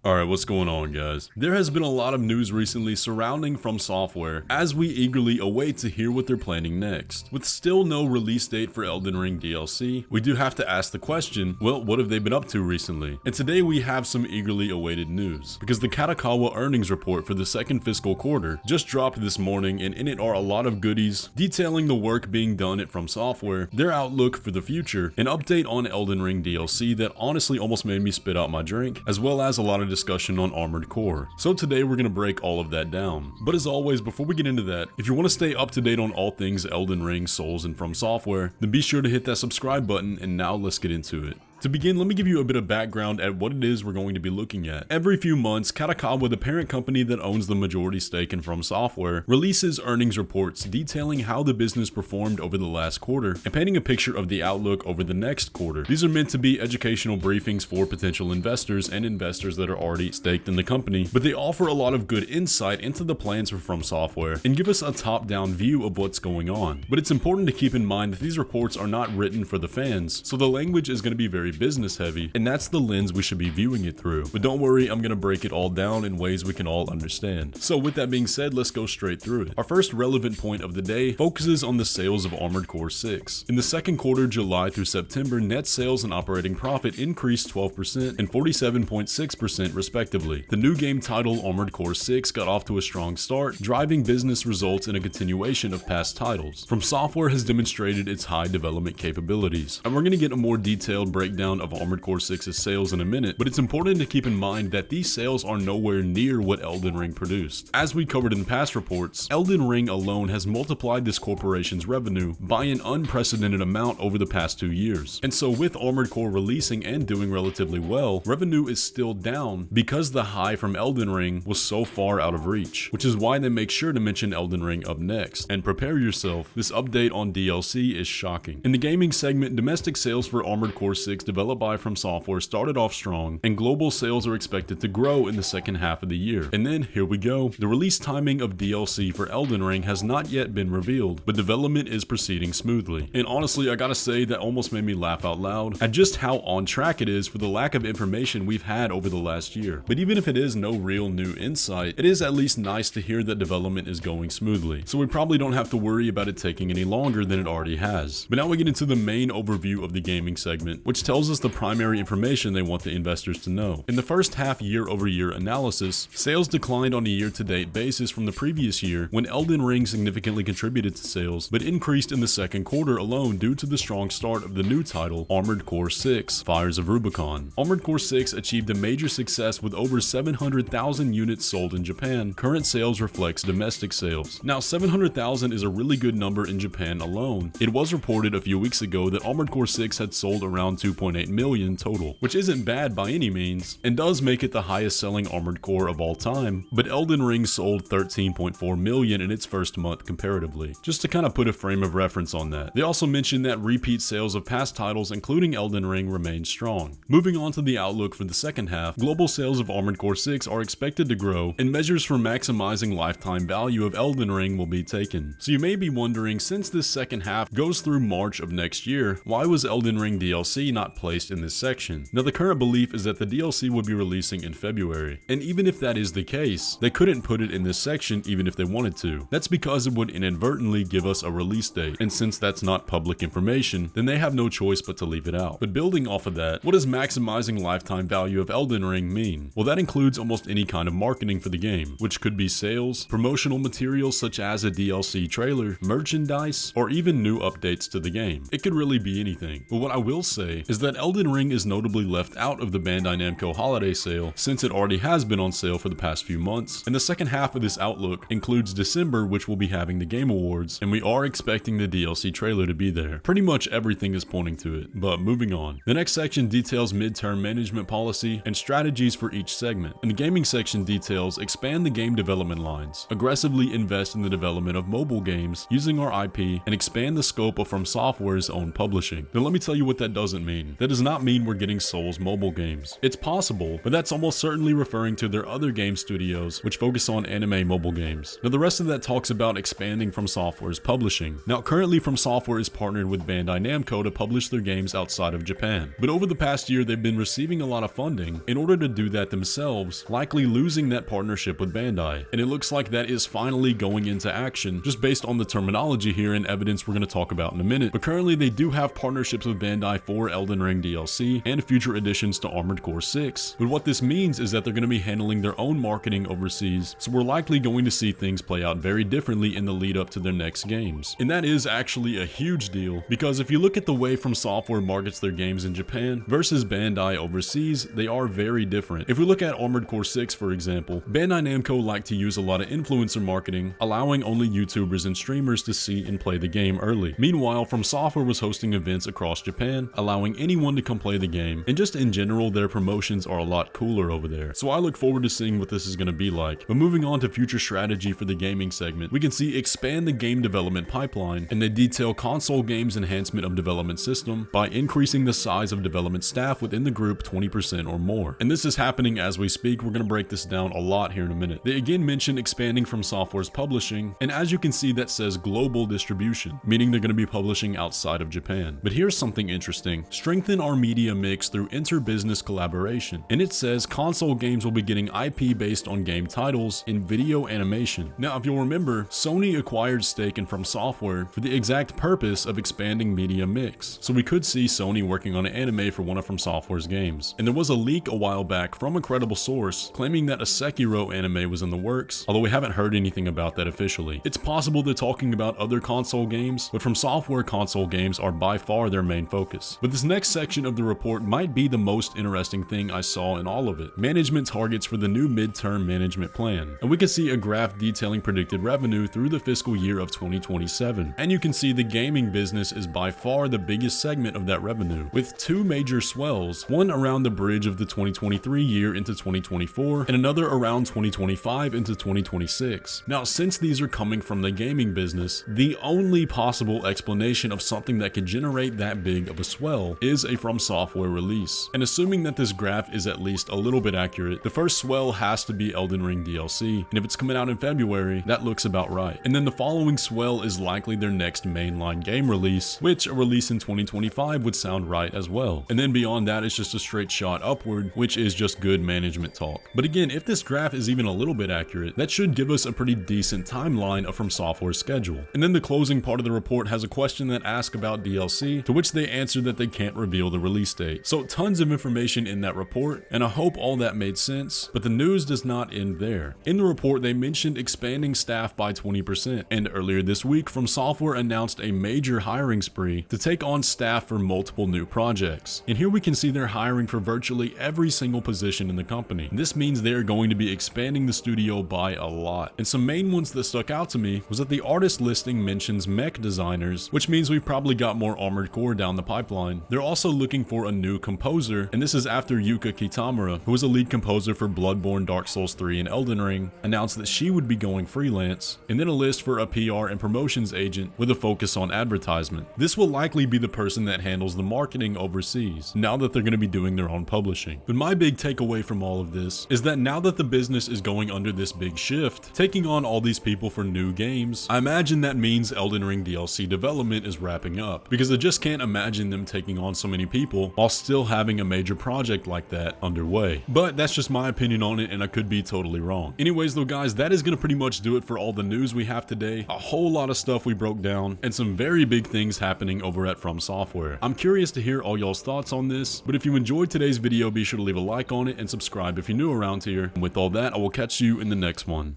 Alright, what's going on, guys? There has been a lot of news recently surrounding FromSoftware as we eagerly await to hear what they're planning next. With still no release date for Elden Ring DLC, we do have to ask the question, well, what have they been up to recently? And today we have some eagerly awaited news, because the Kadokawa earnings report for the second fiscal quarter just dropped this morning, and in it are a lot of goodies detailing the work being done at FromSoftware, their outlook for the future, an update on Elden Ring DLC that honestly almost made me spit out my drink, as well as a lot of discussion on Armored Core. So today we're going to break all of that down. But as always, before we get into that, if you want to stay up to date on all things Elden Ring, Souls, and FromSoftware, then be sure to hit that subscribe button, and now let's get into it. To begin, let me give you a bit of background at what it is we're going to be looking at. Every few months, Kadokawa, the parent company that owns the majority stake in FromSoftware, releases earnings reports detailing how the business performed over the last quarter and painting a picture of the outlook over the next quarter. These are meant to be educational briefings for potential investors and investors that are already staked in the company, but they offer a lot of good insight into the plans for FromSoftware and give us a top-down view of what's going on. But it's important to keep in mind that these reports are not written for the fans, so the language is going to be very business heavy, and that's the lens we should be viewing it through. But don't worry, I'm gonna break it all down in ways we can all understand. So with that being said, let's go straight through it. Our first relevant point of the day focuses on the sales of Armored Core 6. In the second quarter, July through September, net sales and operating profit increased 12% and 47.6% respectively. The new game title Armored Core 6 got off to a strong start, driving business results in a continuation of past titles. FromSoftware has demonstrated its high development capabilities, and we're gonna get a more detailed breakdown of Armored Core 6's sales in a minute, but it's important to keep in mind that these sales are nowhere near what Elden Ring produced. As we covered in past reports, Elden Ring alone has multiplied this corporation's revenue by an unprecedented amount over the past 2 years. And so with Armored Core releasing and doing relatively well, revenue is still down because the high from Elden Ring was so far out of reach, which is why they make sure to mention Elden Ring up next. And prepare yourself, this update on DLC is shocking. In the gaming segment, domestic sales for Armored Core 6 developed by FromSoftware started off strong, and global sales are expected to grow in the second half of the year. And then, here we go. The release timing of DLC for Elden Ring has not yet been revealed, but development is proceeding smoothly. And honestly, I gotta say that almost made me laugh out loud at just how on track it is for the lack of information we've had over the last year. But even if it is no real new insight, it is at least nice to hear that development is going smoothly, so we probably don't have to worry about it taking any longer than it already has. But now we get into the main overview of the gaming segment, which tells us the primary information they want the investors to know. In the first half year-over-year analysis, sales declined on a year-to-date basis from the previous year when Elden Ring significantly contributed to sales, but increased in the second quarter alone due to the strong start of the new title, Armored Core 6: Fires of Rubicon. Armored Core 6 achieved a major success with over 700,000 units sold in Japan. Current sales reflects domestic sales. Now, 700,000 is a really good number in Japan alone. It was reported a few weeks ago that Armored Core 6 had sold around 2.8 million total, which isn't bad by any means, and does make it the highest selling Armored Core of all time, but Elden Ring sold 13.4 million in its first month comparatively, just to kind of put a frame of reference on that. They also mentioned that repeat sales of past titles, including Elden Ring, remain strong. Moving on to the outlook for the second half, global sales of Armored Core 6 are expected to grow, and measures for maximizing lifetime value of Elden Ring will be taken. So you may be wondering, since this second half goes through March of next year, why was Elden Ring DLC not placed in this section? Now, the current belief is that the DLC will be releasing in February, and even if that is the case, they couldn't put it in this section even if they wanted to. That's because it would inadvertently give us a release date, and since that's not public information, then they have no choice but to leave it out. But building off of that, what does maximizing lifetime value of Elden Ring mean? Well, that includes almost any kind of marketing for the game, which could be sales, promotional materials such as a DLC trailer, merchandise, or even new updates to the game. It could really be anything. But what I will say is that Elden Ring is notably left out of the Bandai Namco holiday sale, since it already has been on sale for the past few months, and the second half of this outlook includes December, which will be having the Game Awards, and we are expecting the DLC trailer to be there. Pretty much everything is pointing to it, but moving on. The next section details midterm management policy and strategies for each segment, and the gaming section details expand the game development lines, aggressively invest in the development of mobile games using our IP, and expand the scope of FromSoftware's own publishing. Now let me tell you what that doesn't mean. that does not mean we're getting Souls mobile games. It's possible, but that's almost certainly referring to their other game studios, which focus on anime mobile games. Now the rest of that talks about expanding FromSoftware's publishing. Now currently FromSoftware is partnered with Bandai Namco to publish their games outside of Japan. But over the past year they've been receiving a lot of funding in order to do that themselves, likely losing that partnership with Bandai. And it looks like that is finally going into action, just based on the terminology here and evidence we're going to talk about in a minute. But currently they do have partnerships with Bandai for Elden Ring DLC and future additions to Armored Core 6. But what this means is that they're going to be handling their own marketing overseas, so we're likely going to see things play out very differently in the lead up to their next games. And that is actually a huge deal, because if you look at the way FromSoftware markets their games in Japan versus Bandai overseas, they are very different. If we look at Armored Core 6 for example, Bandai Namco like to use a lot of influencer marketing, allowing only YouTubers and streamers to see and play the game early. Meanwhile, FromSoftware was hosting events across Japan, allowing anyone to come play the game, and just in general their promotions are a lot cooler over there. So I look forward to seeing what this is going to be like. But moving on to future strategy for the gaming segment, we can see expand the game development pipeline, and they detail console games enhancement of development system by increasing the size of development staff within the group 20% or more. And this is happening as we speak. We're going to break this down a lot here in a minute. They again mention expanding FromSoftware's publishing, and as you can see that says global distribution, meaning they're going to be publishing outside of Japan. But here's something interesting. Strengthen our media mix through inter-business collaboration. And it says console games will be getting IP based on game titles in video animation. Now if you'll remember, Sony acquired stake in FromSoftware for the exact purpose of expanding media mix. So we could see Sony working on an anime for one of FromSoftware's games. And there was a leak a while back from a credible source claiming that a Sekiro anime was in the works, although we haven't heard anything about that officially. It's possible they're talking about other console games, but FromSoftware console games are by far their main focus. But this next section of the report might be the most interesting thing I saw in all of it. Management targets for the new midterm management plan. And we can see a graph detailing predicted revenue through the fiscal year of 2027. And you can see the gaming business is by far the biggest segment of that revenue, with two major swells, one around the bridge of the 2023 year into 2024, and another around 2025 into 2026. Now, since these are coming from the gaming business, the only possible explanation of something that could generate that big of a swell is a FromSoftware release. And assuming that this graph is at least a little bit accurate, the first swell has to be Elden Ring DLC, and if it's coming out in February, that looks about right. And then the following swell is likely their next mainline game release, which a release in 2025 would sound right as well. And then beyond that, it's just a straight shot upward, which is just good management talk. But again, if this graph is even a little bit accurate, that should give us a pretty decent timeline of FromSoftware's schedule. And then the closing part of the report has a question that asks about DLC, to which they answer that they can't reveal the release date. So tons of information in that report, and I hope all that made sense, but the news does not end there. In the report, they mentioned expanding staff by 20%, and earlier this week, FromSoftware announced a major hiring spree to take on staff for multiple new projects. And here we can see they're hiring for virtually every single position in the company. This means they're going to be expanding the studio by a lot. And some main ones that stuck out to me was that the artist listing mentions mech designers, which means we've probably got more Armored Core down the pipeline. They're also looking for a new composer, and this is after Yuka Kitamura, who was a lead composer for Bloodborne, Dark Souls 3, and Elden Ring, announced that she would be going freelance, and then a list for a PR and promotions agent with a focus on advertisement. This will likely be the person that handles the marketing overseas, now that they're going to be doing their own publishing. But my big takeaway from all of this is that now that the business is going under this big shift, taking on all these people for new games, I imagine that means Elden Ring DLC development is wrapping up, because I just can't imagine them taking on so many people while still having a major project like that underway. But that's just my opinion on it, and I could be totally wrong. Anyways though guys, that is going to pretty much do it for all the news we have today. A whole lot of stuff we broke down, and some very big things happening over at FromSoftware. I'm curious to hear all y'all's thoughts on this, but if you enjoyed today's video, be sure to leave a like on it and subscribe if you're new around here. And with all that, I will catch you in the next one.